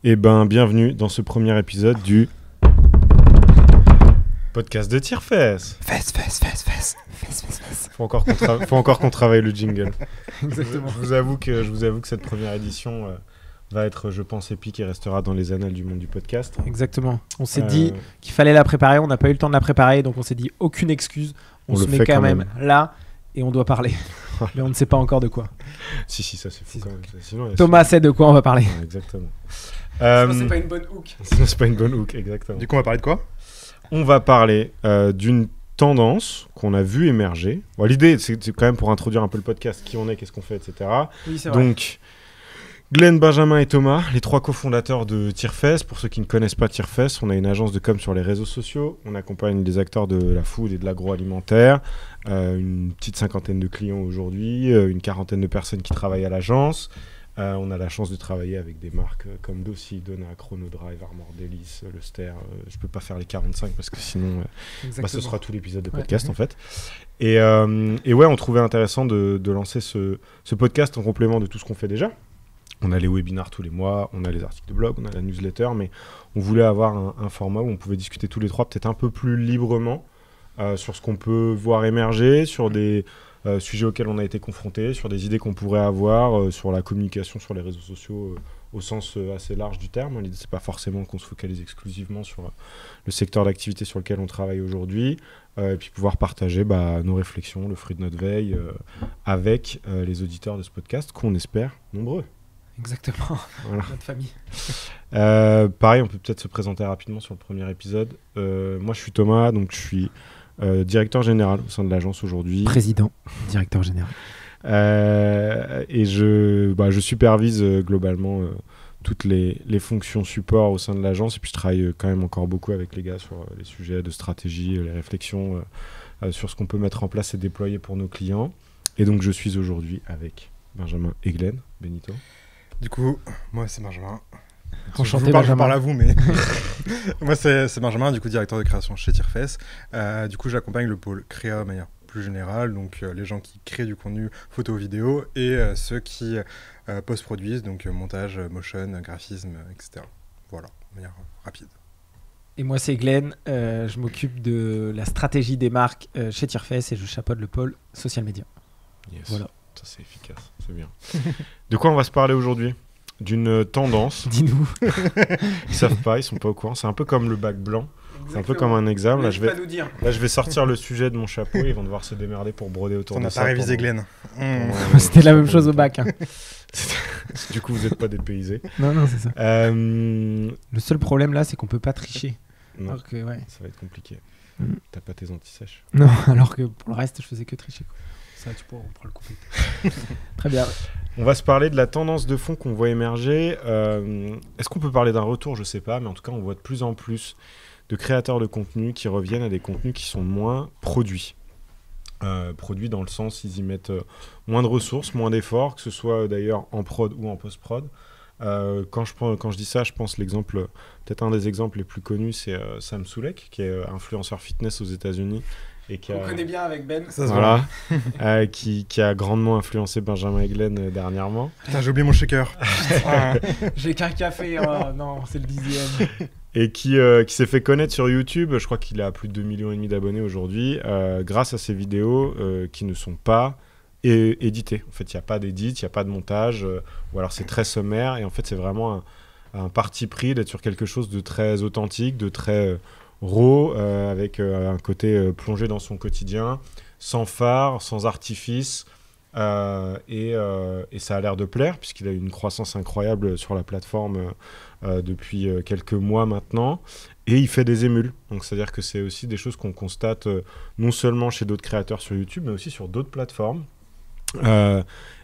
Eh ben, bienvenue dans ce premier épisode du podcast de Tirefes. Fes. Faut encore qu'on travaille le jingle. Exactement. Je vous avoue que cette première édition va être, je pense, épique et restera dans les annales du monde du podcast. Exactement. On s'est dit qu'il fallait la préparer, on n'a pas eu le temps de la préparer, donc on s'est dit aucune excuse. On se met quand même là et on doit parler. Mais on ne sait pas encore de quoi. Si, ça c'est fou quand même. Sinon, Thomas sait de quoi on va parler. Ouais, exactement. Sinon, c'est pas une bonne hook. Sinon, c'est pas une bonne hook, exactement. Du coup, on va parler de quoi ? On va parler d'une tendance qu'on a vu émerger. Bon, l'idée, c'est quand même pour introduire un peu le podcast, qui on est, qu'est-ce qu'on fait, etc. Oui, c'est vrai. Donc, Glenn, Benjamin et Thomas, les trois cofondateurs de Tirefes. Pour ceux qui ne connaissent pas Tirefes, on a une agence de com sur les réseaux sociaux. On accompagne des acteurs de la food et de l'agroalimentaire. Une petite 50aine de clients aujourd'hui, une 40aine de personnes qui travaillent à l'agence. On a la chance de travailler avec des marques comme Dossi, Donna, Chronodrive, Armor Délice, Le Ster. Je peux pas faire les 45 parce que sinon ce sera tout l'épisode de podcast en fait. Et ouais, on trouvait intéressant de lancer ce podcast en complément de tout ce qu'on fait déjà. On a les webinars tous les mois, on a les articles de blog, on a la newsletter, mais on voulait avoir un format où on pouvait discuter tous les trois peut-être un peu plus librement sur ce qu'on peut voir émerger, sur des sujets auxquels on a été confrontés, sur des idées qu'on pourrait avoir, sur la communication sur les réseaux sociaux au sens assez large du terme. L'idée, c'est pas forcément qu'on se focalise exclusivement sur le secteur d'activité sur lequel on travaille aujourd'hui, et puis pouvoir partager nos réflexions, le fruit de notre veille, avec les auditeurs de ce podcast, qu'on espère nombreux. Exactement, voilà. Notre famille. Pareil, on peut peut-être se présenter rapidement sur le premier épisode. Moi, je suis Thomas, donc je suis directeur général au sein de l'agence aujourd'hui. Président, directeur général. Et je supervise globalement toutes les fonctions support au sein de l'agence. Et puis je travaille quand même encore beaucoup avec les gars sur les sujets de stratégie, les réflexions sur ce qu'on peut mettre en place et déployer pour nos clients. Et donc je suis aujourd'hui avec Benjamin et Glenn. Benito. Du coup, moi c'est Benjamin. Enchanté, je Benjamin. parle à vous, mais moi c'est Benjamin, du coup directeur de création chez Tirefes. Du coup, j'accompagne le pôle créa de manière plus générale, donc les gens qui créent du contenu photo, vidéo, et ceux qui post-produisent, donc montage, motion, graphisme, etc. Voilà, de manière rapide. Et moi c'est Glenn, je m'occupe de la stratégie des marques chez Tirefes et je chapeaute le pôle social media. Yes. Voilà. Ça c'est efficace, c'est bien. De quoi on va se parler aujourd'hui ? D'une tendance. Dis-nous. Ils savent pas, ils sont pas au courant. C'est un peu comme le bac blanc. C'est un peu comme un examen. Là, je vais sortir le sujet de mon chapeau et ils vont devoir se démerder pour broder autour de ça. On n'a pas révisé Glenn. C'était la même chose au bac. Hein. Du coup, vous n'êtes pas dépaysés. Non, c'est ça. Le seul problème là, c'est qu'on peut pas tricher. Non, alors que, ouais. ça va être compliqué. T'as pas tes anti-sèches. Non, alors que pour le reste, je faisais que tricher. Quoi. Ça, tu pourras le couper. Très bien. On va se parler de la tendance de fond qu'on voit émerger. Est-ce qu'on peut parler d'un retour ? Je sais pas, mais en tout cas, on voit de plus en plus de créateurs de contenu qui reviennent à des contenus qui sont moins produits. Produits dans le sens, ils y mettent moins de ressources, moins d'efforts, que ce soit d'ailleurs en prod ou en post-prod. Quand je dis ça, je pense peut-être un des exemples les plus connus, c'est Sam Sulek, qui est influenceur fitness aux États-Unis. On connaît bien avec Ben. Ça se voit. Qui a grandement influencé Benjamin et Glenn dernièrement. Putain, j'ai oublié mon shaker. J'ai qu'un café, non, c'est le 10e. Et qui s'est fait connaître sur YouTube. Je crois qu'il a plus de 2,5 millions d'abonnés aujourd'hui, grâce à ses vidéos qui ne sont pas éditées. En fait, il n'y a pas d'édit, il n'y a pas de montage, ou alors c'est très sommaire. Et en fait, c'est vraiment un parti pris d'être sur quelque chose de très authentique, de très raw, avec un côté plongé dans son quotidien, sans phare, sans artifice, et ça a l'air de plaire puisqu'il a eu une croissance incroyable sur la plateforme depuis quelques mois maintenant, et il fait des émules. Donc c'est-à-dire que c'est aussi des choses qu'on constate non seulement chez d'autres créateurs sur YouTube, mais aussi sur d'autres plateformes.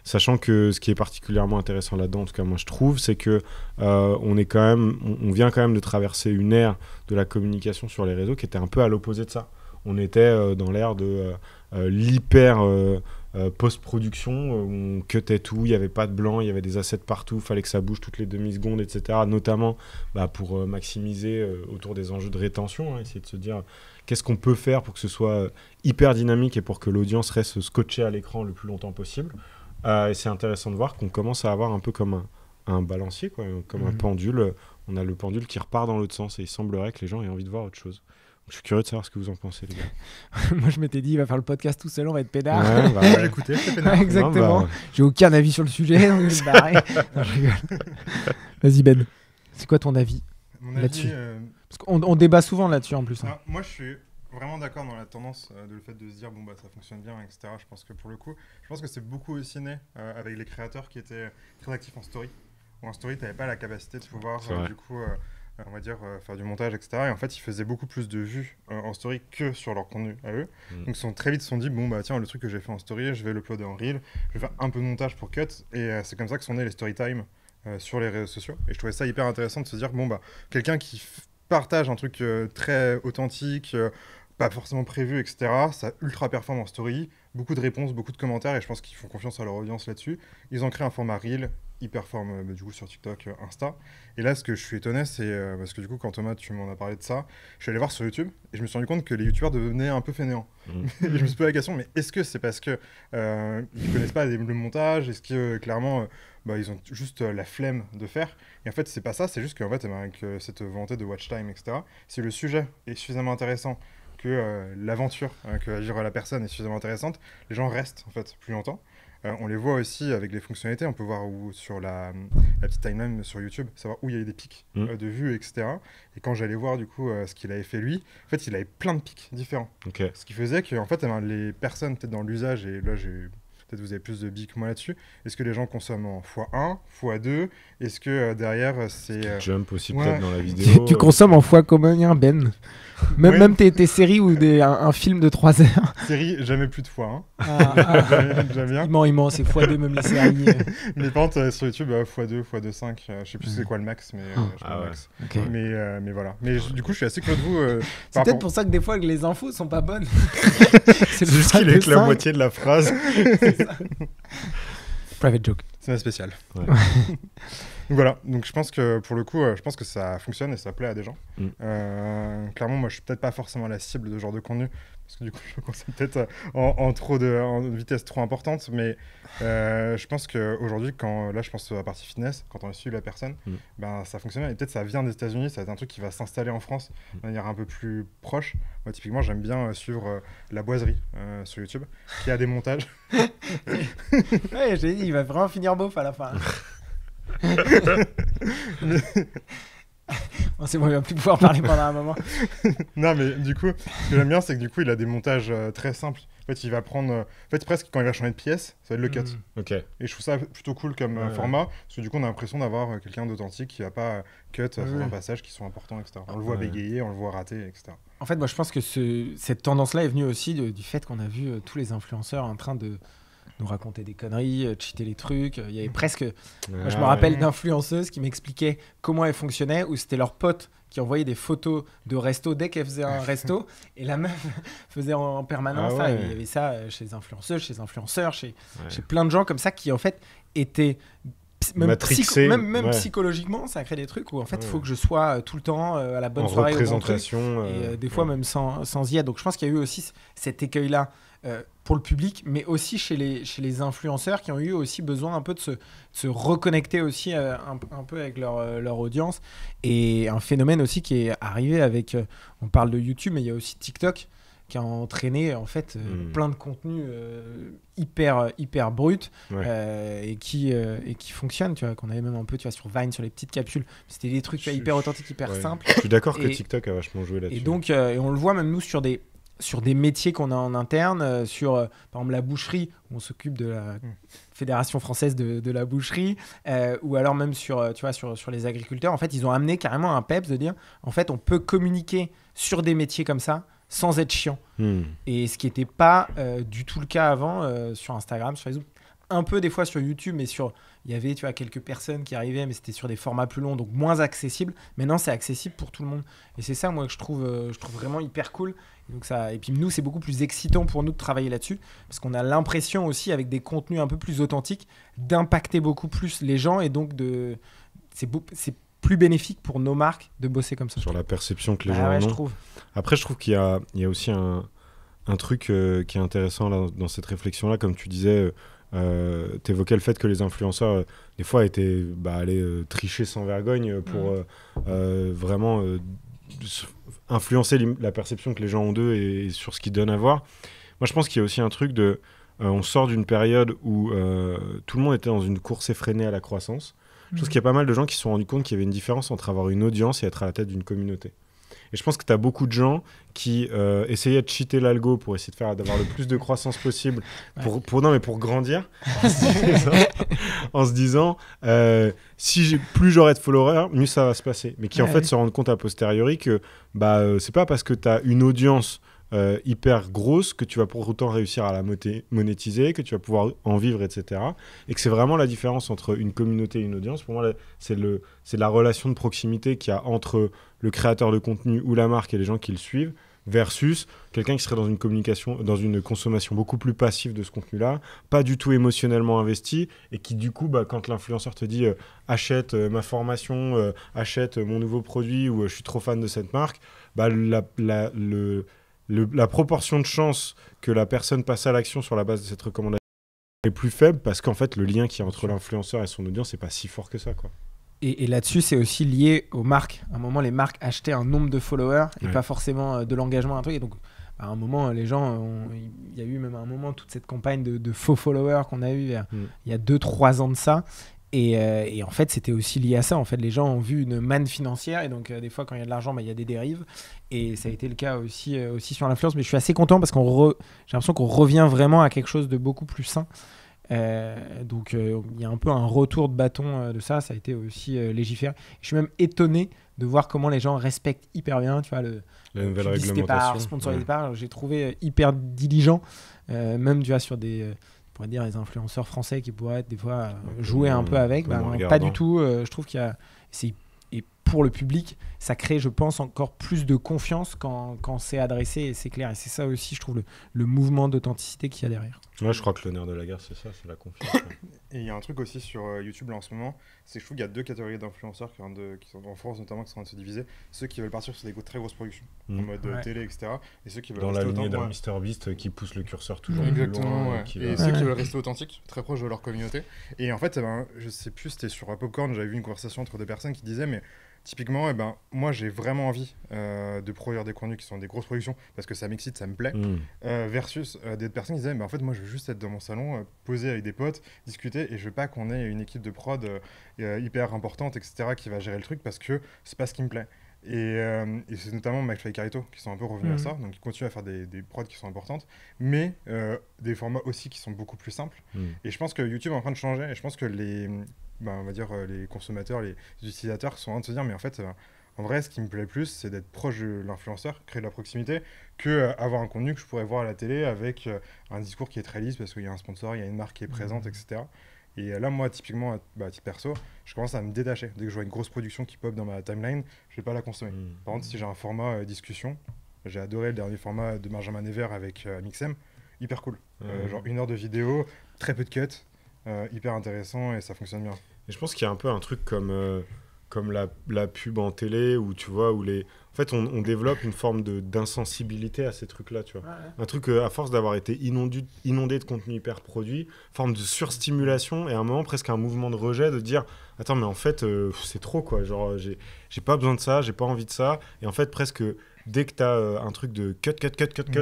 Sachant que ce qui est particulièrement intéressant là-dedans, en tout cas moi je trouve, c'est que on vient quand même de traverser une ère de la communication sur les réseaux qui était un peu à l'opposé de ça. On était dans l'ère de l'hyper post-production, où on cutait tout, il n'y avait pas de blanc, il y avait des assets partout, il fallait que ça bouge toutes les demi-secondes, etc. Notamment pour maximiser autour des enjeux de rétention, essayer de se dire qu'est-ce qu'on peut faire pour que ce soit hyper dynamique et pour que l'audience reste scotchée à l'écran le plus longtemps possible. Et c'est intéressant de voir qu'on commence à avoir un peu comme un balancier, quoi, comme un pendule. On a le pendule qui repart dans l'autre sens et il semblerait que les gens aient envie de voir autre chose. Je suis curieux de savoir ce que vous en pensez, les gars. Moi, je m'étais dit, il va faire le podcast tout seul, on va être pédard. Ouais, Moi, j'écoutais, j'étais pédard. Exactement. J'ai aucun avis sur le sujet, donc je vais me barrer. Non, je rigole. Vas-y, Ben. C'est quoi ton avis là-dessus Parce qu'on débat souvent là-dessus en plus. Hein. Moi, je suis vraiment d'accord dans la tendance de le fait de se dire bon bah ça fonctionne bien, etc. Je pense que pour le coup, je pense que c'est beaucoup aussi né avec les créateurs qui étaient très actifs en story. Ou en story, t'avais pas la capacité de pouvoir du coup on va dire faire du montage, etc. Et en fait, ils faisaient beaucoup plus de vues en story que sur leur contenu à eux. Donc très vite, ils se sont dit bon bah tiens, le truc que j'ai fait en story, je vais l'uploader en reel, je vais faire un peu de montage pour cut. Et c'est comme ça que sont nés les story time sur les réseaux sociaux. Et je trouvais ça hyper intéressant de se dire bon bah quelqu'un qui partage un truc très authentique, pas forcément prévu, etc. Ça ultra performe en story, beaucoup de réponses, beaucoup de commentaires, et je pense qu'ils font confiance à leur audience là-dessus. Ils ont créé un format reel, ils performent du coup sur TikTok, Insta. Et là, ce que je suis étonné, c'est parce que du coup, quand Thomas, tu m'en as parlé de ça, je suis allé voir sur YouTube et je me suis rendu compte que les youtubeurs devenaient un peu fainéants. Et je me suis posé la question, mais est-ce que c'est parce que ils connaissent pas le montage? Est-ce que clairement ils ont juste la flemme de faire? Et en fait, c'est pas ça, c'est juste qu'en fait, avec cette volonté de watch time, etc., si le sujet est suffisamment intéressant, que l'aventure que va vivre la personne est suffisamment intéressante, les gens restent en fait plus longtemps. On les voit aussi avec les fonctionnalités, on peut voir où, sur la petite timeline sur YouTube, savoir où il y a eu des pics de vues, etc. Et quand j'allais voir du coup ce qu'il avait fait lui, en fait il avait plein de pics différents. Okay. Ce qui faisait que en fait, les personnes peut-être dans l'usage, et là peut-être vous avez plus de billes que moi là-dessus, est-ce que les gens consomment en x1, x2? Est-ce que derrière c'est... Jump aussi peut-être dans la vidéo. Tu consommes en fois combien, Ben? Même tes séries ou un film de 3 heures. Série, jamais plus de x1. Jamais. Il ment, c'est x2 même les séries. Mais par contre, sur YouTube, x2, x2.5, je sais plus c'est quoi le max, mais je crois le max. Okay. Mais voilà. Mais du coup, je suis assez clos de vous. C'est peut-être pour ça que des fois, les infos sont pas bonnes. C'est juste qu'il est que la moitié de la phrase. Private joke. C'est un spécial. Ouais. Voilà, donc je pense que pour le coup, je pense que ça fonctionne et ça plaît à des gens. Clairement, moi je suis peut-être pas forcément la cible de ce genre de contenu, parce que du coup je consomme peut-être en vitesse trop importante, mais je pense qu'aujourd'hui, là je pense à la partie fitness, quand on suit la personne, ça fonctionne, et peut-être ça vient des États-Unis, ça va être un truc qui va s'installer en France de manière un peu plus proche. Moi typiquement j'aime bien suivre La Boiserie sur YouTube, qui a des montages. Ouais, j'ai dit, il va vraiment finir beauf à la fin. C'est bon, il va plus pouvoir parler pendant un moment. Non, mais du coup, ce que j'aime bien, c'est que du coup, il a des montages très simples. En fait, il va prendre... En fait, presque quand il va changer de pièce, ça va être le cut. Okay. Et je trouve ça plutôt cool comme format, parce que du coup, on a l'impression d'avoir quelqu'un d'authentique qui va pas cut certains passages qui sont importants, etc. On le voit bégayer, on le voit rater, etc. En fait, moi, je pense que cette tendance-là est venue aussi du fait qu'on a vu tous les influenceurs en train de nous raconter des conneries, cheater les trucs. Il y avait presque... Moi, je me rappelle d'influenceuses qui m'expliquaient comment elles fonctionnaient, où c'était leur pote qui envoyait des photos de resto dès qu'elle faisait un resto, et la meuf faisait en permanence ça. Il y avait ça chez les influenceuses, chez les influenceurs, chez plein de gens comme ça qui, en fait, étaient... Même psychologiquement, ça crée des trucs où en fait il faut que je sois tout le temps à la bonne soirée, représentation, et des fois même sans y être. Donc je pense qu'il y a eu aussi cet écueil-là pour le public, mais aussi chez les influenceurs qui ont eu aussi besoin un peu de se reconnecter aussi un peu avec leur audience. Et un phénomène aussi qui est arrivé avec, on parle de YouTube, mais il y a aussi TikTok qui a entraîné en fait plein de contenus hyper brut et qui fonctionnent, tu vois, qu'on avait même un peu, tu vois, sur Vine, sur les petites capsules. C'était des trucs hyper authentiques, hyper simples. Je suis d'accord que TikTok a vachement joué là-dessus. Et donc, et on le voit même nous sur des métiers qu'on a en interne, sur par exemple la boucherie, où on s'occupe de la Fédération française de la boucherie, ou alors même sur les agriculteurs. En fait, ils ont amené carrément un peps de dire, en fait, on peut communiquer sur des métiers comme ça sans être chiant. Et ce qui n'était pas du tout le cas avant sur Instagram, sur Facebook. Un peu des fois sur YouTube, mais il y avait, tu vois, quelques personnes qui arrivaient, mais c'était sur des formats plus longs, donc moins accessibles. Maintenant, c'est accessible pour tout le monde. Et c'est ça, moi, que je trouve vraiment hyper cool. Et puis nous, c'est beaucoup plus excitant pour nous de travailler là-dessus, parce qu'on a l'impression aussi, avec des contenus un peu plus authentiques, d'impacter beaucoup plus les gens, et donc c'est plus bénéfique pour nos marques de bosser comme ça. Sur la perception que les gens en ont. Je trouve. Après, je trouve qu'il y a aussi un truc qui est intéressant là, dans cette réflexion-là, comme tu disais, t'évoquais le fait que les influenceurs, des fois, étaient allaient tricher sans vergogne pour vraiment influencer la perception que les gens ont d'eux et sur ce qu'ils donnent à voir. Moi, je pense qu'il y a aussi un truc de... on sort d'une période où tout le monde était dans une course effrénée à la croissance. Je pense qu'il y a pas mal de gens qui se sont rendus compte qu'il y avait une différence entre avoir une audience et être à la tête d'une communauté. Et je pense que tu as beaucoup de gens qui essayaient de cheater l'algo pour essayer d'avoir le plus de croissance possible pour grandir en se disant plus j'aurai de followers, mieux ça va se passer. Mais qui en fait se rendent compte a posteriori que c'est pas parce que tu as une audience hyper grosse que tu vas pour autant réussir à la monétiser, que tu vas pouvoir en vivre, etc. Et que c'est vraiment la différence entre une communauté et une audience. Pour moi, c'est la relation de proximité qu'il y a entre le créateur de contenu ou la marque et les gens qui le suivent versus quelqu'un qui serait dans une communication, dans une consommation beaucoup plus passive de ce contenu-là, pas du tout émotionnellement investi et qui du coup, quand l'influenceur te dit achète ma formation, achète mon nouveau produit ou je suis trop fan de cette marque, la proportion de chance que la personne passe à l'action sur la base de cette recommandation est plus faible parce qu'en fait, le lien qu'il y a entre l'influenceur et son audience n'est pas si fort que ça, quoi. Et là-dessus, c'est aussi lié aux marques. À un moment, les marques achetaient un nombre de followers et pas forcément de l'engagement, un truc. Et donc, à un moment, les gens, il y a eu même à un moment toute cette campagne de faux followers qu'on a eu il y a 2-3 ans de ça. Et en fait, c'était aussi lié à ça. En fait, les gens ont vu une manne financière et donc des fois, quand il y a de l'argent, il y a des dérives. Et ça a été le cas aussi sur l'influence. Mais je suis assez content parce j'ai l'impression qu'on revient vraiment à quelque chose de beaucoup plus sain. Donc, il y a un peu un retour de bâton de ça. Ça a été aussi légiféré. Je suis même étonné de voir comment les gens respectent hyper bien, tu vois, la nouvelle réglementation. Sponsorisé par, j'ai trouvé hyper diligent, même tu vois, sur des... on va dire les influenceurs français qui pourraient être des fois jouer un peu avec, pas du tout. Je trouve qu'il y a et pour le public, ça crée, je pense, encore plus de confiance quand c'est adressé et c'est clair. Et c'est ça aussi, je trouve, le mouvement d'authenticité qu'il y a derrière. Ouais, je crois que le nerf de la guerre, c'est ça, c'est la confiance. Et il y a un truc aussi sur YouTube là en ce moment, c'est que je trouve qu'il y a deux catégories d'influenceurs qui sont en France notamment qui sont en train de se diviser. Ceux qui veulent partir sur des très grosses productions, en mode télé, etc. Et ceux qui veulent dans la lignée d'un MrBeast qui pousse le curseur toujours exactement, plus loin. Et ceux qui veulent rester authentiques, très proches de leur communauté. Et en fait, je sais plus, c'était sur Popcorn, j'avais vu une conversation entre deux personnes qui disaient, mais typiquement, moi j'ai vraiment envie de produire des contenus qui sont des grosses productions parce que ça m'excite, ça me plaît, versus des personnes qui disaient en fait moi je veux juste être dans mon salon, poser avec des potes, discuter et je veux pas qu'on ait une équipe de prod hyper importante, etc. qui va gérer le truc parce que c'est pas ce qui me plaît. Et c'est notamment McFly et Carito qui sont un peu revenus à ça, donc ils continuent à faire des prods qui sont importantes, mais des formats aussi qui sont beaucoup plus simples. Et je pense que YouTube est en train de changer et je pense que on va dire les consommateurs, les utilisateurs sont en train de se dire mais en fait en vrai ce qui me plaît plus c'est d'être proche de l'influenceur, créer de la proximité, que avoir un contenu que je pourrais voir à la télé avec un discours qui est très lisse parce qu'il y a un sponsor, il y a une marque qui est présente, etc. Et là moi typiquement à titre perso je commence à me détacher dès que je vois une grosse production qui pop dans ma timeline, je vais pas la consommer. Par contre si j'ai un format discussion, j'ai adoré le dernier format de Benjamin Nevers avec Mixem, hyper cool, genre 1 heure de vidéo, très peu de cuts, hyper intéressant et ça fonctionne bien. Et je pense qu'il y a un peu un truc comme la pub en télé où tu vois où en fait on développe une forme d'insensibilité à ces trucs-là, tu vois. Un truc à force d'avoir été inondé de contenu hyper produit, forme de surstimulation et à un moment presque un mouvement de rejet de dire attends mais en fait c'est trop quoi, genre j'ai pas besoin de ça, j'ai pas envie de ça et en fait presque dès que tu as un truc de cut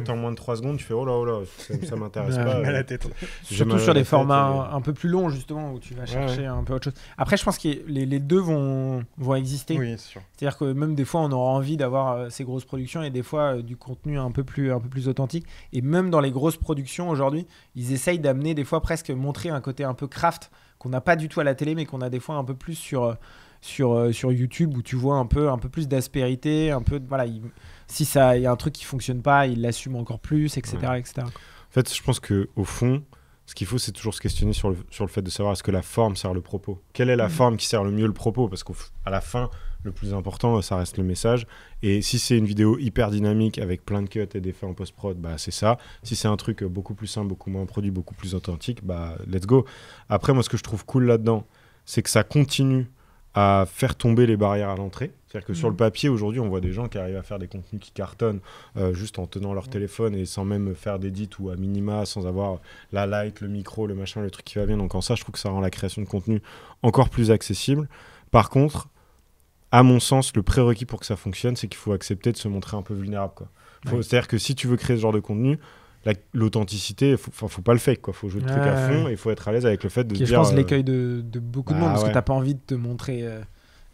en moins de 3 secondes, tu fais oh là, ça m'intéresse pas. Mal à la tête. Surtout sur des formats un peu plus longs, justement, où tu vas chercher un peu autre chose. Après, je pense que les deux vont exister. Oui, c'est sûr. C'est-à-dire que même des fois, on aura envie d'avoir ces grosses productions et des fois du contenu un peu plus authentique. Et même dans les grosses productions, aujourd'hui, ils essayent d'amener des fois presque montrer un côté un peu craft qu'on n'a pas du tout à la télé, mais qu'on a des fois un peu plus sur YouTube où tu vois un peu plus d'aspérité, un peu voilà, si ça il y a un truc qui fonctionne pas, il l'assume encore plus, etc. En fait, je pense que au fond, ce qu'il faut, c'est toujours se questionner sur le fait de savoir est-ce que la forme sert le propos. Quelle est la forme qui sert le mieux le propos ? Parce qu'à la fin, le plus important, ça reste le message. Et si c'est une vidéo hyper dynamique avec plein de cuts et d'effets en post-prod, c'est ça. Si c'est un truc beaucoup plus simple, beaucoup moins produit, beaucoup plus authentique, let's go. Après, moi, ce que je trouve cool là-dedans, c'est que ça continue à faire tomber les barrières à l'entrée. C'est-à-dire que sur le papier, aujourd'hui, on voit des gens qui arrivent à faire des contenus qui cartonnent juste en tenant leur téléphone et sans même faire d'édit ou à minima, sans avoir la light, le micro, le machin, le truc qui va bien. Donc en ça, je trouve que ça rend la création de contenu encore plus accessible. Par contre, à mon sens, le prérequis pour que ça fonctionne, c'est qu'il faut accepter de se montrer un peu vulnérable, quoi. C'est-à-dire que si tu veux créer ce genre de contenu, l'authenticité, faut pas le fake, quoi. Faut jouer le truc à fond et il faut être à l'aise avec le fait de se dire... Je pense l'écueil de beaucoup de monde, parce que t'as pas envie de te montrer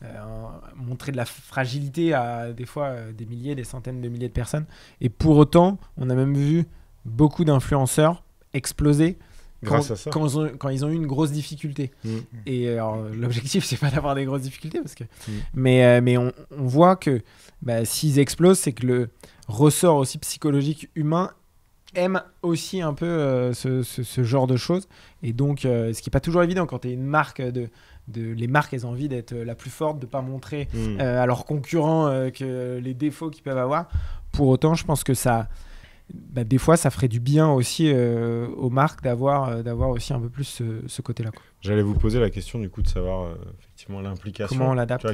de la fragilité à des fois des milliers, des centaines de milliers de personnes. Et pour autant, on a même vu beaucoup d'influenceurs exploser grâce à ça. Quand ils ont eu une grosse difficulté. Et alors, l'objectif, c'est pas d'avoir des grosses difficultés, parce que... mais on voit que s'ils explosent, c'est que le ressort aussi psychologique humain aime aussi un peu ce genre de choses. Et donc, ce qui n'est pas toujours évident quand tu es une marque les marques, elles ont envie d'être la plus forte, de ne pas montrer à leurs concurrents que les défauts qu'ils peuvent avoir. Pour autant, je pense que ça... des fois, ça ferait du bien aussi aux marques d'avoir aussi un peu plus ce côté-là, quoi. J'allais vous poser la question du coup de savoir effectivement l'implication. Comment on l'adapte.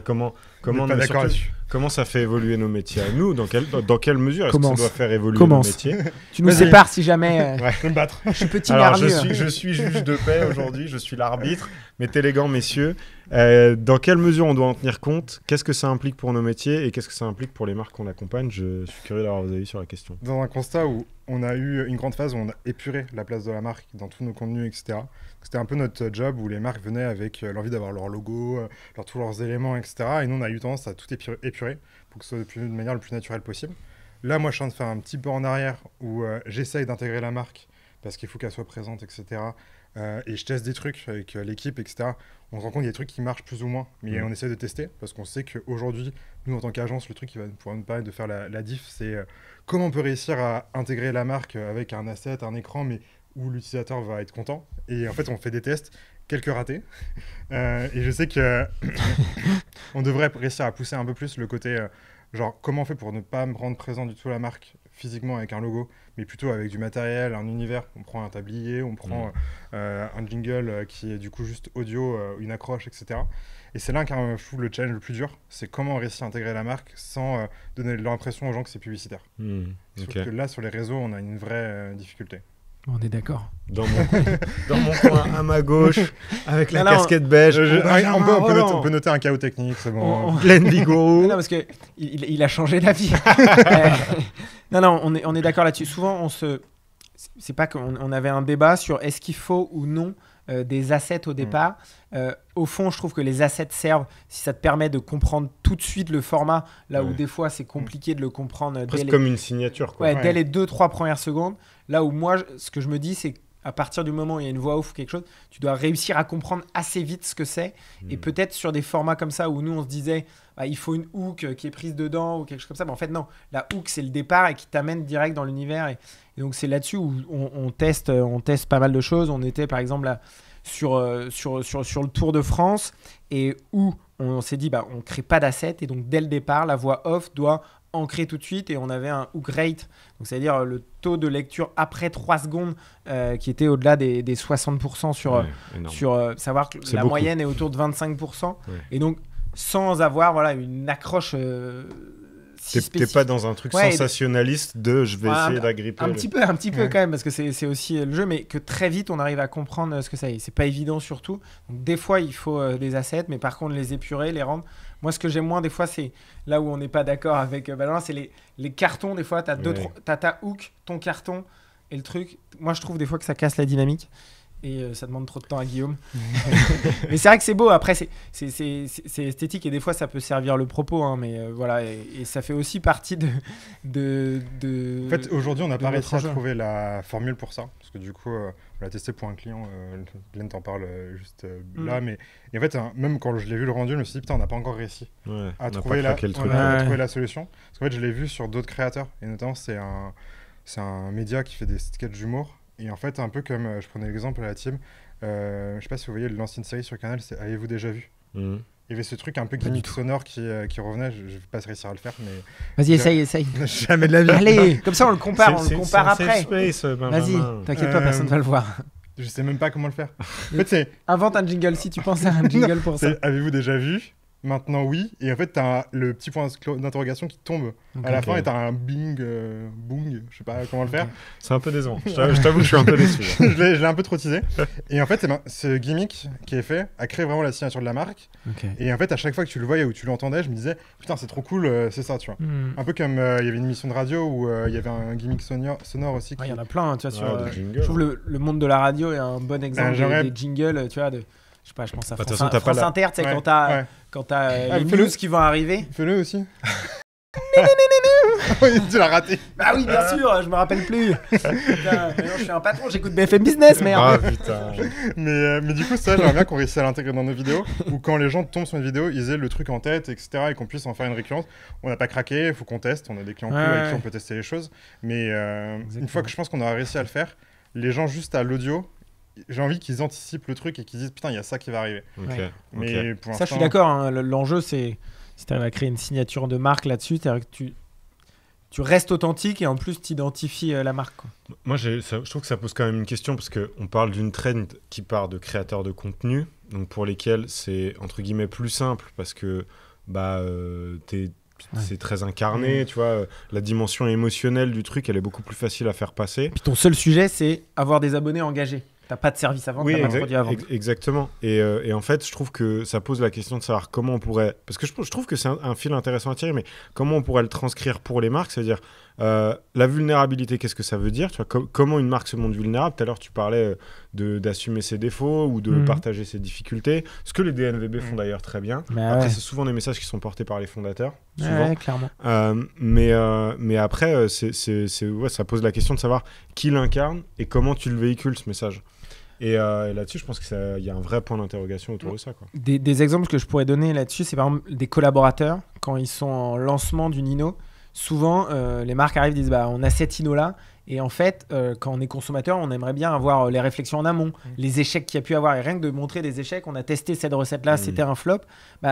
Comment ça fait évoluer nos métiers à nous, dans quelle mesure est-ce que ça doit faire évoluer nos métiers? Tu nous sépares si jamais. Je peux me battre. Je suis petit Alors, merlu. je suis juge de paix aujourd'hui, je suis l'arbitre. Mettez les gants, messieurs. Dans quelle mesure on doit en tenir compte? Qu'est-ce que ça implique pour nos métiers et qu'est-ce que ça implique pour les marques qu'on accompagne? Je suis curieux d'avoir vos avis sur la question. Dans un constat où on a eu une grande phase où on a épuré la place de la marque dans tous nos contenus, etc. C'était un peu notre job où les marques venaient avec l'envie d'avoir leur logo, tous leurs éléments, etc. Et nous, on a eu tendance à tout épurer pour que ce soit de manière le plus naturelle possible. Là, moi, je suis en train de faire un petit pas en arrière où j'essaye d'intégrer la marque parce qu'il faut qu'elle soit présente, etc. Et je teste des trucs avec l'équipe, etc. On se rend compte qu'il y a des trucs qui marchent plus ou moins, mais on essaie de tester parce qu'on sait qu'aujourd'hui, nous, en tant qu'agence, le truc qui va pouvoir nous permettre de faire la diff, c'est comment on peut réussir à intégrer la marque avec un asset, un écran, mais où l'utilisateur va être content. Et en fait, on fait des tests, quelques ratés. Et je sais que on devrait réussir à pousser un peu plus le côté, genre, comment on fait pour ne pas me rendre présent du tout la marque physiquement avec un logo, mais plutôt avec du matériel, un univers. On prend un tablier, on prend un jingle qui est du coup juste audio, une accroche, etc. Et c'est là qu'un je trouve le challenge le plus dur, c'est comment réussir à intégrer la marque sans donner l'impression aux gens que c'est publicitaire. Sauf que là, sur les réseaux, on a une vraie difficulté. On est d'accord. Dans mon coin, à ma gauche, avec la casquette beige. On peut noter un chaos technique, c'est bon. Pleine vigoureux. Non, parce qu'il a changé d'avis. Non, on est d'accord là-dessus. Souvent, c'est pas qu'on avait un débat sur est-ce qu'il faut ou non des assets au départ. Au fond, je trouve que les assets servent si ça te permet de comprendre tout de suite le format, là où des fois c'est compliqué de le comprendre. Presque comme une signature, quoi. Dès les 2-3 premières secondes. Là où moi, ce que je me dis, c'est qu'à partir du moment où il y a une voix off ou quelque chose, tu dois réussir à comprendre assez vite ce que c'est. Et peut-être sur des formats comme ça où nous on se disait il faut une hook qui est prise dedans ou quelque chose comme ça. Mais en fait, non. La hook, c'est le départ et qui t'amène direct dans l'univers. Et donc, c'est là-dessus où on teste pas mal de choses. On était, par exemple, là, sur le Tour de France et où on s'est dit, on ne crée pas d'assets. Et donc, dès le départ, la voix off doit ancrer tout de suite. Et on avait un hook rate, donc c'est-à-dire le taux de lecture après 3 secondes qui était au-delà des 60% sur savoir que la moyenne est autour de 25%. Et donc, sans avoir une accroche t'es pas dans un truc sensationnaliste de je vais essayer d'agripper un petit peu quand même, parce que c'est aussi le jeu, mais que très vite on arrive à comprendre ce que ça est. C'est pas évident surtout, donc des fois il faut des assets, mais par contre les épurer, les rendre. Moi, ce que j'aime moins des fois, c'est là où on n'est pas d'accord avec Valentin, c'est les cartons. Des fois t'as ta hook, ton carton et le truc. Moi je trouve des fois que ça casse la dynamique. Et ça demande trop de temps à Guillaume. Mais c'est vrai que c'est beau. Après, c'est esthétique et des fois, ça peut servir le propos. Hein, mais voilà, et ça fait aussi partie de En fait, aujourd'hui, on n'a pas réussi à trouver la formule pour ça. Parce que du coup, on l'a testé pour un client. Glenn t'en parle juste là. Mais et en fait, même quand je l'ai vu le rendu, je me suis dit, putain, on n'a pas encore réussi à trouver la solution. Parce qu'en fait, je l'ai vu sur d'autres créateurs. Et notamment, c'est un média qui fait des sketchs d'humour. Et en fait, un peu comme je prenais l'exemple à la team, je sais pas si vous voyez l'ancienne série sur Canal, c'est Avez-vous déjà vu? Il y avait ce truc un peu gimmick sonore qui revenait, je vais pas réussir à le faire, mais... Vas-y, essaye. Jamais de la vie. Allez, comme ça on le compare après. Space, vas-y, t'inquiète pas, personne va le voir. Je sais même pas comment le faire. En fait, invente un jingle si tu penses à un jingle pour ça. Avez-vous déjà vu? Maintenant, oui. Et en fait, t'as le petit point d'interrogation qui tombe à la fin et t'as un bing, boong, je sais pas comment le faire. C'est un peu décevant. Je t'avoue que je suis un peu déçu. Je l'ai un peu trop teasé. Et en fait, ce gimmick qui est fait a créé vraiment la signature de la marque. Et en fait, à chaque fois que tu le voyais ou tu l'entendais, je me disais, putain, c'est trop cool, c'est ça, tu vois. Un peu comme il y avait une émission de radio où il y avait un gimmick sonore aussi. Il y en a plein, tu vois. Je trouve le monde de la radio est un bon exemple des jingles, tu vois. Je sais pas, je pense à France Inter, tu sais, quand t'as les news qui vont arriver. Fais-le aussi. Tu l'as raté. Ah oui, bien sûr, je me rappelle plus. Putain, je suis un patron, j'écoute BFM Business, merde. Ah putain. mais du coup, ça, j'aimerais bien qu'on réussisse à l'intégrer dans nos vidéos, ou quand les gens tombent sur une vidéo, ils aient le truc en tête, etc., et qu'on puisse en faire une récurrence. On n'a pas craqué, il faut qu'on teste, on a des clients cool avec qui on peut tester les choses, mais une fois que je pense qu'on aura réussi à le faire, les gens juste à l'audio, j'ai envie qu'ils anticipent le truc et qu'ils disent putain, il y a ça qui va arriver. Mais pour ça, je suis d'accord, hein, l'enjeu, c'est si tu arrives à créer une signature de marque là-dessus, c'est-à-dire que tu restes authentique et en plus tu identifies la marque, quoi. Moi, je trouve que ça pose quand même une question parce qu'on parle d'une trend qui part de créateurs de contenu, donc pour lesquels c'est entre guillemets plus simple parce que c'est très incarné, tu vois, la dimension émotionnelle du truc, elle est beaucoup plus facile à faire passer. Puis ton seul sujet, c'est avoir des abonnés engagés. T'as pas de service à vendre, t'as pas de produit à vendre. Exactement. Et en fait, je trouve que ça pose la question de savoir comment on pourrait... Parce que je trouve que c'est un fil intéressant à tirer, mais comment on pourrait le transcrire pour les marques, c'est-à-dire la vulnérabilité, qu'est-ce que ça veut dire, tu vois, comment une marque se montre vulnérable. Tout à l'heure, tu parlais d'assumer ses défauts ou de partager ses difficultés, ce que les DNVB font d'ailleurs très bien. Après, c'est souvent des messages qui sont portés par les fondateurs, souvent. Ouais, clairement. Mais après, ça pose la question de savoir qui l'incarne et comment tu le véhicules, ce message. Et là-dessus, je pense qu'il y a un vrai point d'interrogation autour de ça, quoi. Des exemples que je pourrais donner là-dessus, c'est par exemple des collaborateurs, quand ils sont en lancement d'une inno, souvent les marques arrivent et disent on a cette inno-là, et en fait, quand on est consommateur, on aimerait bien avoir les réflexions en amont, les échecs qu'il y a pu avoir, et rien que de montrer des échecs, on a testé cette recette-là, c'était un flop,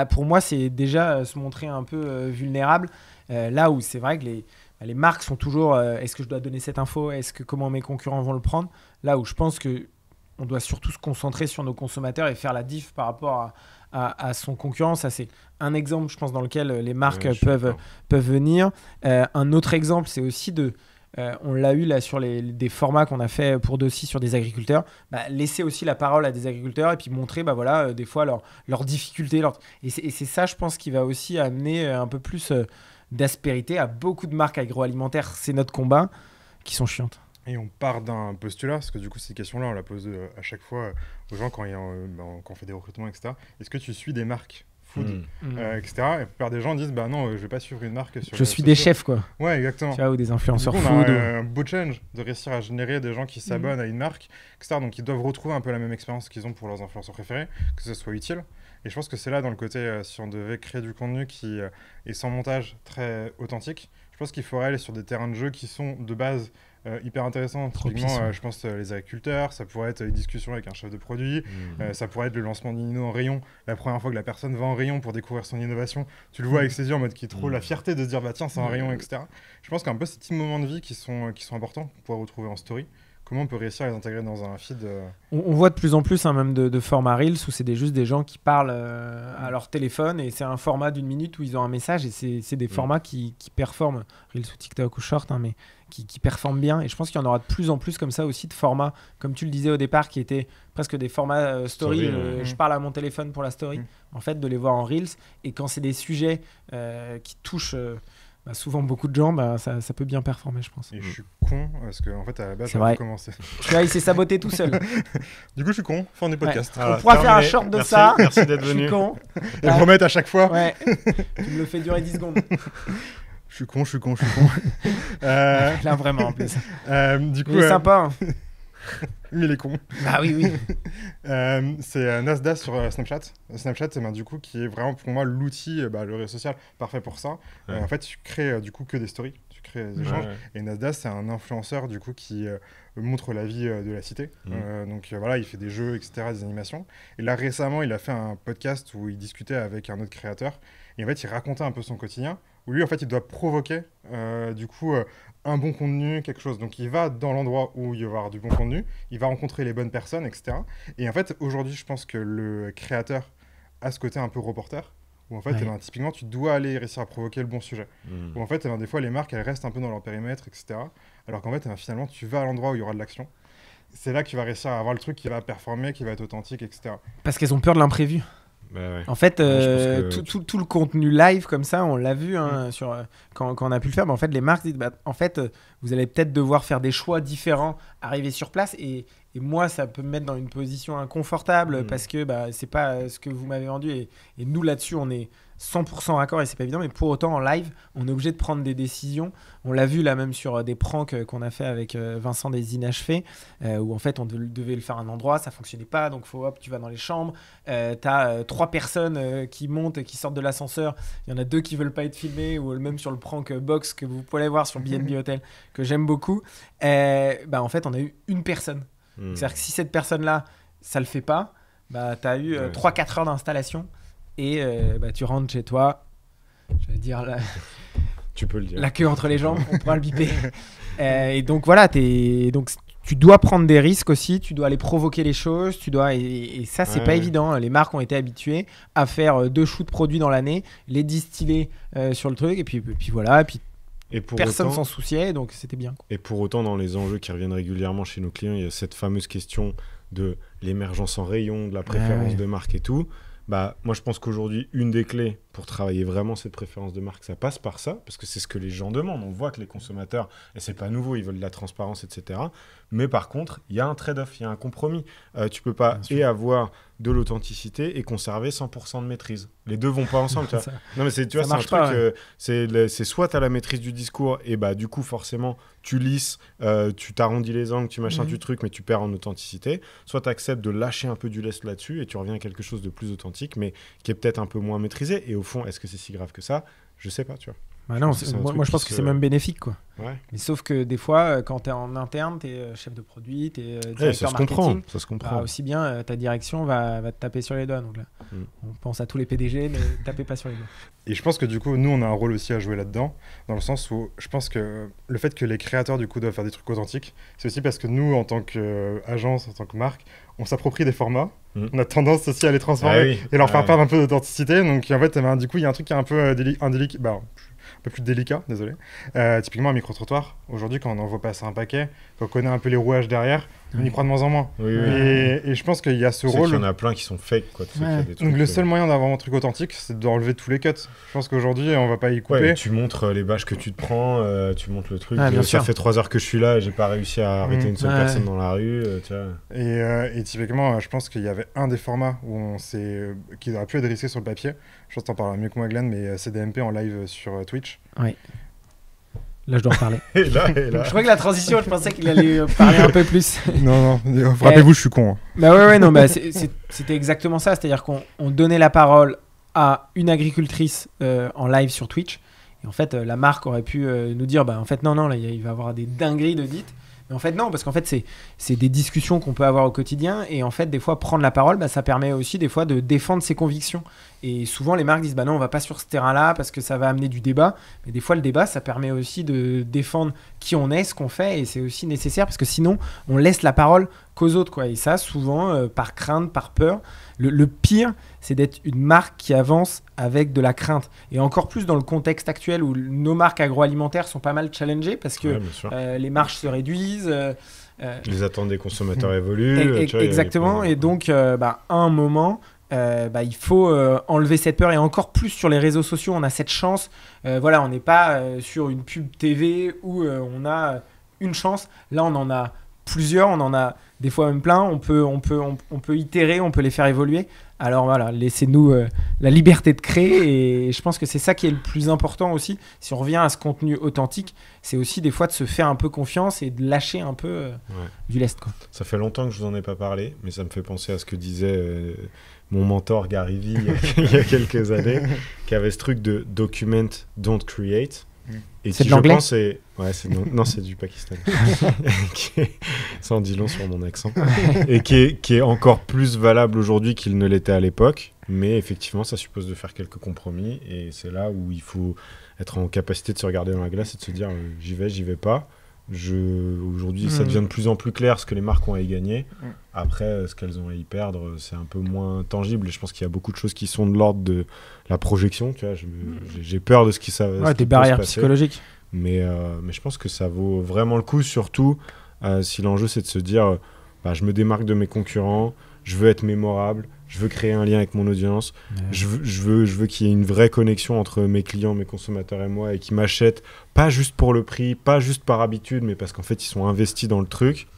pour moi, c'est déjà se montrer un peu vulnérable, là où c'est vrai que les marques sont toujours est-ce que je dois donner cette info, comment mes concurrents vont le prendre, là où je pense que on doit surtout se concentrer sur nos consommateurs et faire la diff par rapport à son concurrent. Ça, c'est un exemple, je pense, dans lequel les marques peuvent venir. Un autre exemple, c'est aussi on l'a eu là sur des formats qu'on a fait pour Dossi sur des agriculteurs. Laisser aussi la parole à des agriculteurs et puis montrer des fois leurs difficultés. Et c'est ça, je pense, qui va aussi amener un peu plus d'aspérité à beaucoup de marques agroalimentaires. C'est notre combat, qui sont chiantes. Et on part d'un postulat, parce que du coup, ces questions-là, on la pose à chaque fois aux gens quand on fait des recrutements, etc. Est-ce que tu suis des marques food, etc. Et la plupart des gens disent, non, je vais pas suivre une marque sur je suis des chefs, quoi. Ouais, exactement. Tu vois, ou des influenceurs du coup, food. On a un beau challenge de réussir à générer des gens qui s'abonnent à une marque, etc. Donc, ils doivent retrouver un peu la même expérience qu'ils ont pour leurs influenceurs préférés, que ce soit utile. Et je pense que c'est là, dans le côté, si on devait créer du contenu qui est sans montage, très authentique, je pense qu'il faudrait aller sur des terrains de jeu qui sont de base hyper intéressant. Typiquement, je pense les agriculteurs, ça pourrait être une discussion avec un chef de produit, ça pourrait être le lancement d'une inno en rayon. La première fois que la personne va en rayon pour découvrir son innovation, tu le vois avec ses yeux en mode qui est trop la fierté de se dire tiens, c'est un rayon, etc. Je pense qu'un peu ces petits moments de vie qui sont importants pour pouvoir retrouver en story. Comment on peut réussir à les intégrer dans un feed On voit de plus en plus même de formats Reels où c'est juste des gens qui parlent à leur téléphone et c'est un format d'une minute où ils ont un message et c'est des formats qui performent, Reels ou TikTok ou Short, mais qui performent bien. Et je pense qu'il y en aura de plus en plus comme ça aussi de formats, comme tu le disais au départ, qui étaient presque des formats story. Je parle à mon téléphone pour la story. En fait, de les voir en Reels. Et quand c'est des sujets qui touchent... souvent beaucoup de gens, ça peut bien performer, je pense. Et je suis con, parce qu'en fait, à la base, ça a commencé. Tu vois, il s'est saboté tout seul. Du coup, je suis con, fin du podcast. On pourra faire un short de ça. Merci d'être venu. Je suis con. Et le remettre à chaque fois. Ouais. Tu me le fais durer 10 secondes. Je suis con. Là, vraiment, en plus. Du coup, il est sympa. Hein. Mais il est con. Ah oui. C'est Nasdaq sur Snapchat. Snapchat, du coup, qui est vraiment pour moi l'outil, le réseau social parfait pour ça. En fait, tu crées du coup que des stories, tu crées des échanges. Et Nasdaq, c'est un influenceur du coup qui montre la vie de la cité. Donc voilà, il fait des jeux, etc., des animations. Et là, récemment, il a fait un podcast où il discutait avec un autre créateur. Et en fait, il racontait un peu son quotidien. Où lui, en fait, il doit provoquer du coup un bon contenu, quelque chose. Donc, il va dans l'endroit où il va y avoir du bon contenu, il va rencontrer les bonnes personnes, etc. Et en fait, aujourd'hui, je pense que le créateur a ce côté un peu reporter, où en fait, typiquement, tu dois aller réussir à provoquer le bon sujet. Où en fait, des fois, les marques, elles restent un peu dans leur périmètre, etc. Alors qu'en fait, finalement, tu vas à l'endroit où il y aura de l'action. C'est là que tu vas réussir à avoir le truc qui va performer, qui va être authentique, etc. Parce qu'elles ont peur de l'imprévu. Bah ouais. En fait, que... tout le contenu live comme ça, on l'a vu quand on a pu le faire. En fait, les marques disent, en fait, vous allez peut-être devoir faire des choix différents, arriver sur place. Et moi, ça peut me mettre dans une position inconfortable parce que c'est pas ce que vous m'avez vendu. Et nous, là-dessus, on est 100% raccord et c'est pas évident. Mais pour autant, en live, on est obligé de prendre des décisions. On l'a vu là même sur des pranks qu'on a fait avec Vincent des Inachevés, où en fait, on devait le faire à un endroit, ça fonctionnait pas. Donc, tu vas dans les chambres. Tu as 3 personnes qui montent, qui sortent de l'ascenseur. Il y en a 2 qui veulent pas être filmés, ou même sur le prank box que vous pouvez aller voir sur BNB Hotel, que j'aime beaucoup. En fait, on a eu une personne. C'est-à-dire que si cette personne-là, ça le fait pas, tu as eu 3-4 heures d'installation et tu rentres chez toi, je vais dire tu peux le dire. La queue entre les jambes, on pourra le biper. Et donc voilà, donc tu dois prendre des risques aussi, tu dois aller provoquer les choses, et ça c'est pas évident. Les marques ont été habituées à faire 2 shoots produits dans l'année, les distiller sur le truc et puis voilà, et personne s'en souciait, donc c'était bien. Et pour autant, dans les enjeux qui reviennent régulièrement chez nos clients, il y a cette fameuse question de l'émergence en rayon, de la préférence de marque et tout. Moi, je pense qu'aujourd'hui, une des clés pour travailler vraiment cette préférence de marque, ça passe par ça, parce que c'est ce que les gens demandent. On voit que les consommateurs, et c'est pas nouveau, ils veulent de la transparence, etc. Mais par contre, il y a un trade-off, il y a un compromis. Tu peux pas avoir de l'authenticité et conserver 100% de maîtrise. Les deux vont pas ensemble. Non, mais tu vois, c'est un truc. C'est soit tu as la maîtrise du discours et du coup, forcément, tu lisses, tu t'arrondis les angles, tu machins du truc, mais tu perds en authenticité. Soit tu acceptes de lâcher un peu du lest là-dessus et tu reviens à quelque chose de plus authentique, mais qui est peut-être un peu moins maîtrisé. Et au fond, est-ce que c'est si grave que ça? Je sais pas, tu vois. Non, moi je pense que c'est même bénéfique, quoi. Ouais. Mais sauf que des fois, quand tu es en interne, tu es chef de produit, tu es directeur marketing, ça se comprend. Aussi bien ta direction va te taper sur les doigts. Donc là, on pense à tous les PDG, mais tapez pas sur les doigts. Et je pense que du coup, nous, on a un rôle aussi à jouer là-dedans, dans le sens où je pense que le fait que les créateurs du coup doivent faire des trucs authentiques, c'est aussi parce que nous, en tant qu'agence, en tant que marque, on s'approprie des formats. On a tendance aussi à les transformer et leur faire perdre un peu d'authenticité. Donc en fait, du coup, il y a un truc qui est un peu un peu plus délicat, désolé. Typiquement, un micro-trottoir, aujourd'hui, quand on en voit passer un paquet, quand on connaît un peu les rouages derrière, on y croit de moins en moins. Et je pense qu'il y a ce rôle. Il y en a plein qui sont fake, quoi. Donc le seul moyen d'avoir un truc authentique, c'est d'enlever tous les cuts. Je pense qu'aujourd'hui, on va pas y couper. Tu montres les bâches que tu te prends, tu montres le truc. Ça fait 3 heures que je suis là et j'ai pas réussi à arrêter une seule personne dans la rue. Tu vois. Et typiquement, je pense qu'il y avait un des formats qui aurait pu être risqué sur le papier. Je pense que t'en parleras mieux que moi, Glenn, mais CDMP en live sur Twitch. Oui. Là, je dois en parler. et là. Je crois que la transition, je pensais qu'il allait parler un peu plus. Non, rappelez-vous, je suis con. C'était exactement ça. C'est-à-dire qu'on donnait la parole à une agricultrice en live sur Twitch. Et en fait, la marque aurait pu nous dire, en fait, non, là, il va y avoir des dingueries de dites. Mais en fait, non, parce qu'en fait, c'est des discussions qu'on peut avoir au quotidien. Et en fait, des fois, prendre la parole, ça permet aussi des fois de défendre ses convictions. Et souvent, les marques disent, non, on va pas sur ce terrain-là parce que ça va amener du débat. Mais des fois, le débat, ça permet aussi de défendre qui on est, ce qu'on fait. Et c'est aussi nécessaire parce que sinon, on laisse la parole qu'aux autres, quoi. Et ça, souvent, par crainte, par peur. Le pire, c'est d'être une marque qui avance avec de la crainte. Et encore plus dans le contexte actuel où nos marques agroalimentaires sont pas mal challengées parce que les marges se réduisent. Les attentes des consommateurs évoluent. Exactement. Et donc, à un moment, il faut enlever cette peur. Et encore plus sur les réseaux sociaux, on a cette chance. On n'est pas sur une pub TV où on a une chance. Là, on en a plusieurs, on en a des fois même plein, on peut itérer, on peut les faire évoluer. Alors voilà, laissez-nous la liberté de créer et je pense que c'est ça qui est le plus important aussi. Si on revient à ce contenu authentique, c'est aussi des fois de se faire un peu confiance et de lâcher un peu du lest, quoi. Ça fait longtemps que je vous en ai pas parlé, mais ça me fait penser à ce que disait mon mentor Gary Vee il y a quelques années, qui avait ce truc de document, don't create. Et c'est de l'anglais ? Non, c'est du pakistanais. Ça en dit long sur mon accent. Et qui est encore plus valable aujourd'hui qu'il ne l'était à l'époque. Mais effectivement, ça suppose de faire quelques compromis. Et c'est là où il faut être en capacité de se regarder dans la glace et de se dire j'y vais pas. Aujourd'hui, ça devient de plus en plus clair ce que les marques ont à y gagner. Après, ce qu'elles ont à y perdre, c'est un peu moins tangible. Et je pense qu'il y a beaucoup de choses qui sont de l'ordre de la projection. Tu vois, j'ai peur de ce qui ça. Ouais, des barrières psychologiques. Mais je pense que ça vaut vraiment le coup, surtout si l'enjeu c'est de se dire je me démarque de mes concurrents, je veux être mémorable, je veux créer un lien avec mon audience, je veux qu'il y ait une vraie connexion entre mes clients, mes consommateurs et moi, et qu'ils m'achètent pas juste pour le prix, pas juste par habitude, mais parce qu'en fait ils sont investis dans le truc.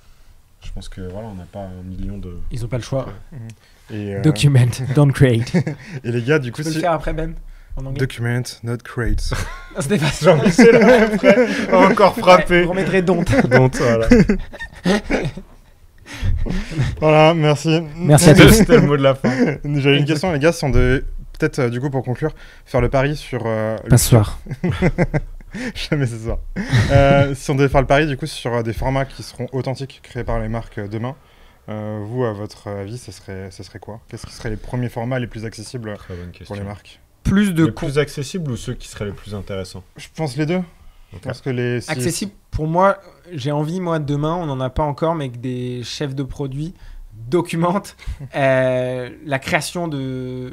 Je pense que voilà, on n'a pas 1 million de... Ils n'ont pas le choix. Et Document, don't create. Et les gars, du coup... Tu peux le faire après, Ben, en anglais. Document, not create. Non, c'était pas Jean-Michel après, encore frappé. Ouais, vous remettrez don't. Donc, voilà. Voilà, merci. Merci à tous. C'était le mot de la fin. J'avais une question, les gars, si on devait, peut-être, du coup, pour conclure, faire le pari sur... Pas ce soir. Jamais c'est ça. Si on devait faire le pari, du coup, sur des formats qui seront authentiques, créés par les marques demain, vous, à votre avis, ce serait quoi? Qu'est-ce qui seraient les premiers formats les plus accessibles pour les marques? Les plus accessibles ou ceux qui seraient les plus intéressants? Je pense les deux. Je pense que accessible, pour moi, j'ai envie, moi, demain, on n'en a pas encore, mais que des chefs de produits documentent la création de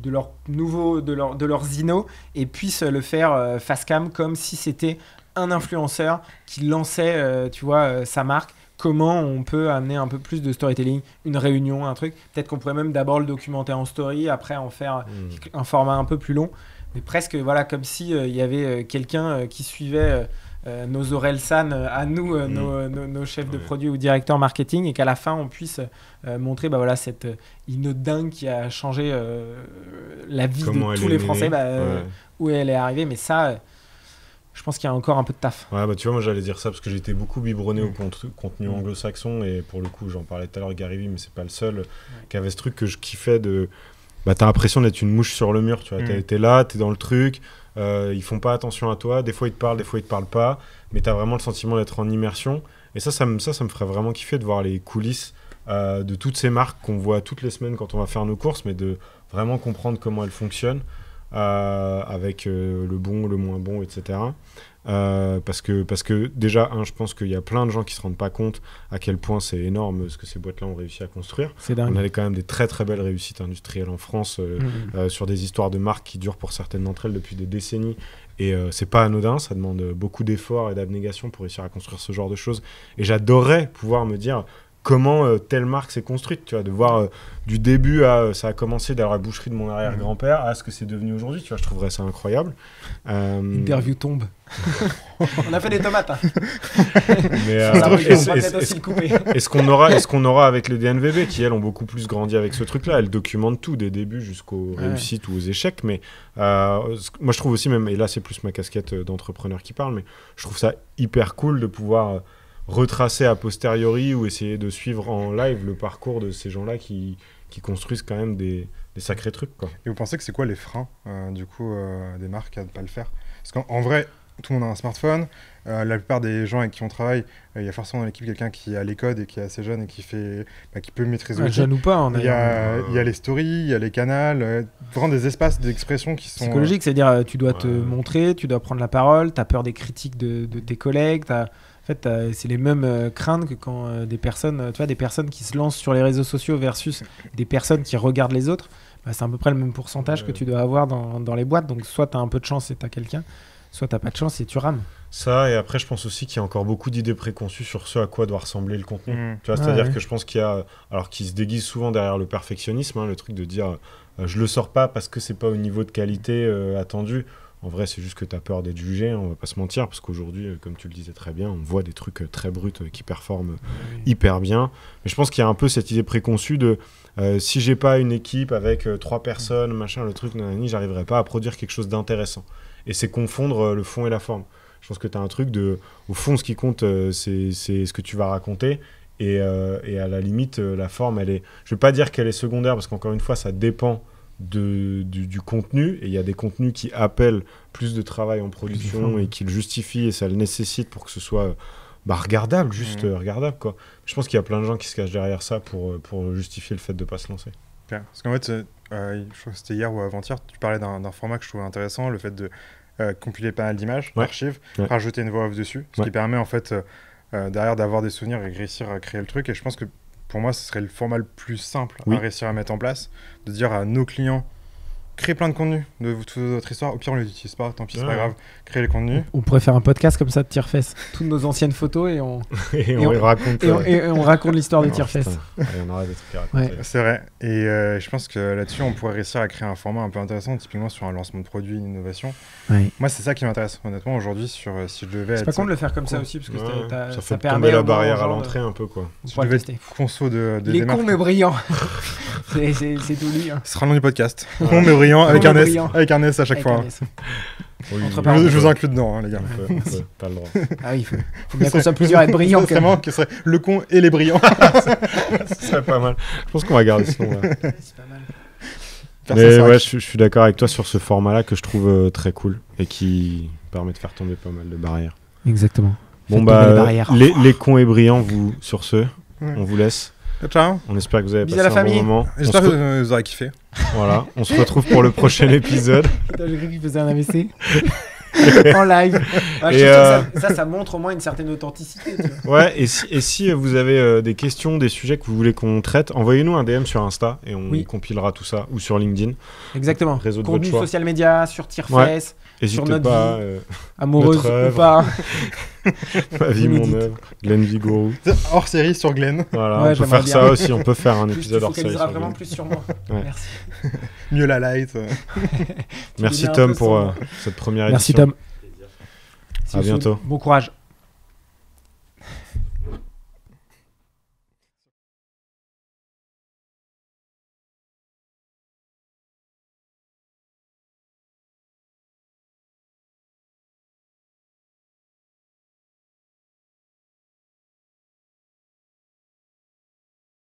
leurs nouveaux, de leurs inos et puissent le faire face cam comme si c'était un influenceur qui lançait, tu vois, sa marque. Comment on peut amener un peu plus de storytelling, une réunion, un truc. Peut-être qu'on pourrait même d'abord le documenter en story, après en faire un format un peu plus long. Mais presque voilà, comme si il y avait quelqu'un qui suivait nos Orelsan à nous, nos chefs de produits ou directeurs marketing, et qu'à la fin on puisse montrer voilà, cette inno dingue qui a changé la vie de tous les Français, où elle est arrivée. Mais ça, je pense qu'il y a encore un peu de taf. Ouais, tu vois, moi j'allais dire ça parce que j'étais beaucoup biberonné au contenu anglo-saxon, et pour le coup, j'en parlais tout à l'heure, Gary Vee, mais c'est pas le seul, qui avait ce truc que je kiffais de... t'as l'impression d'être une mouche sur le mur, tu vois. T'es là, t'es dans le truc, ils font pas attention à toi, des fois ils te parlent, des fois ils te parlent pas, mais t'as vraiment le sentiment d'être en immersion. Et ça me ferait vraiment kiffer de voir les coulisses de toutes ces marques qu'on voit toutes les semaines quand on va faire nos courses, mais de vraiment comprendre comment elles fonctionnent, avec le bon, le moins bon, etc. Parce que déjà, je pense qu'il y a plein de gens qui se rendent pas compte à quel point c'est énorme ce que ces boîtes-là ont réussi à construire. C'est dingue. On avait quand même des très très belles réussites industrielles en France, sur des histoires de marques qui durent pour certaines d'entre elles depuis des décennies. Et c'est pas anodin, ça demande beaucoup d'efforts et d'abnégation pour réussir à construire ce genre de choses. Et j'adorerais pouvoir me dire comment telle marque s'est construite, tu vois, de voir du début à ça a commencé dans la boucherie de mon arrière-grand-père à ce que c'est devenu aujourd'hui, tu vois, je trouverais ça incroyable. Interview tombe. On a fait des tomates. Mais est-ce qu'on aura avec les DNVB qui elles ont beaucoup plus grandi avec ce truc-là, elles documentent tout des débuts jusqu'aux réussites ou aux échecs, mais moi je trouve aussi même, et là c'est plus ma casquette d'entrepreneur qui parle, mais je trouve ça hyper cool de pouvoir retracer a posteriori ou essayer de suivre en live le parcours de ces gens-là qui construisent quand même des sacrés trucs, quoi. Et vous pensez que c'est quoi les freins du coup des marques à ne pas le faire? Parce qu'en vrai, tout le monde a un smartphone, la plupart des gens avec qui on travaille, il y a forcément dans l'équipe quelqu'un qui a les codes et qui est assez jeune et qui peut maîtriser l'outil. Jeune ou pas, il y a les stories, il y a les canals, vraiment des espaces d'expression qui sont... psychologiques, c'est-à-dire tu dois te montrer, tu dois prendre la parole, tu as peur des critiques de tes collègues, en fait, c'est les mêmes craintes que quand des personnes qui se lancent sur les réseaux sociaux versus des personnes qui regardent les autres. C'est à peu près le même pourcentage que tu dois avoir dans les boîtes. Donc, soit tu as un peu de chance et tu as quelqu'un, soit tu n'as pas de chance et tu rames. Ça, et après, je pense aussi qu'il y a encore beaucoup d'idées préconçues sur ce à quoi doit ressembler le contenu. Tu vois, c'est-à-dire que je pense qu'il y a... Alors, qui se déguise souvent derrière le perfectionnisme, le truc de dire je le sors pas parce que c'est pas au niveau de qualité attendu. En vrai, c'est juste que tu as peur d'être jugé, on va pas se mentir, parce qu'aujourd'hui, comme tu le disais très bien, on voit des trucs très bruts qui performent hyper bien. Mais je pense qu'il y a un peu cette idée préconçue de si j'ai pas une équipe avec 3 personnes, machin, le truc, j'arriverai pas à produire quelque chose d'intéressant. Et c'est confondre le fond et la forme. Je pense que tu as un truc de... Au fond, ce qui compte, c'est ce que tu vas raconter. Et à la limite, la forme, elle est... Je vais pas dire qu'elle est secondaire, parce qu'encore une fois, ça dépend du contenu, et il y a des contenus qui appellent plus de travail en production et qui le justifient, et ça le nécessite pour que ce soit regardable, juste regardable, quoi. Je pense qu'il y a plein de gens qui se cachent derrière ça pour justifier le fait de pas se lancer. Parce qu'en fait, je crois que c'était hier ou avant-hier, tu parlais d'un format que je trouvais intéressant, le fait de compiler pas mal d'images, Ouais. d'archives, Ouais. rajouter une voix off dessus, ce Ouais. qui permet en fait derrière d'avoir des souvenirs et réussir à créer le truc. Et je pense que pour moi, ce serait le format le plus simple Oui. à réussir à mettre en place, de dire à nos clients, créez plein de contenu de toute votre histoire. Au pire, on les utilise pas, tant pis, c'est Ouais. pas grave. Créez les contenus. On pourrait faire un podcast comme ça de Tire-Fesse. Toutes nos anciennes photos et on, Et Et on on- y raconte. et on raconte l'histoire de Oh, Tire-Fesse. putain. Il y en aura des trucs à raconter. Ouais. C'est vrai. Et je pense que là-dessus, on pourrait réussir à créer un format un peu intéressant, typiquement sur un lancement de produit, une innovation. Ouais. Moi, c'est ça qui m'intéresse, honnêtement, aujourd'hui, sur si je devais C'est pas être con de le faire comme ça Cool. aussi, parce que Ouais, ça ça fait permet tomber la au moins aux barrière à gens de- l'entrée un peu, quoi. on si je pourra le devais tester. être conso de Les démarche. cons mais brillants. C'est tout lui. Hein. Ce sera le nom du podcast. Con mais brillant, avec Con un mais S, brillant. avec un S à chaque Avec fois. un S. Oui, Entre oui, parenthèses. Je vous inclus dedans, hein, les gars. on peut, pas le droit. Ah oui, faut bien qu'on soit plusieurs à être brillants. C'est quand même. vraiment que ce serait le con et les brillants. Ce serait pas mal. Je pense qu'on va garder ce nom-là. C'est pas mal. Faire ça, Mais c'est vrai ouais, que- je suis d'accord avec toi sur ce format-là que je trouve très cool et qui permet de faire tomber pas mal de barrières. Exactement. Bon, Faites tomber les bah, barrières. les cons et brillants, vous, sur ce, on vous laisse. Ciao. On espère que vous avez Bisous passé à la un bon famille. moment. On J'espère se que re- vous aurez kiffé. Voilà, on se retrouve pour le prochain épisode. Putain, j'ai cru qu'il faisait un AVC. En live. Ah, je Et, trouve que ça montre au moins une certaine authenticité. Tu vois. Ouais, et si vous avez des questions, des sujets que vous voulez qu'on traite, envoyez-nous un DM sur Insta et on Oui. compilera tout ça, ou sur LinkedIn. Exactement. Réseau de Contenu votre choix. social média, sur Tire-Fesse, N'hésitez notre pas, vie. amoureuse Notre ou œuvre. pas. ma vie, Vous nous mon dites. œuvre, Glenn Vigorou. Hors série sur Glenn. Voilà, Ouais, on peut j'aimerais faire bien. ça aussi, on peut faire un Plus tu épisode hors série. focaliseras sur vraiment Glenn. plus sur moi. Ouais. Merci. Mieux la light. Merci deviens un Tom peu pour sombre. cette première Merci édition. Tom. À bientôt. Bon courage.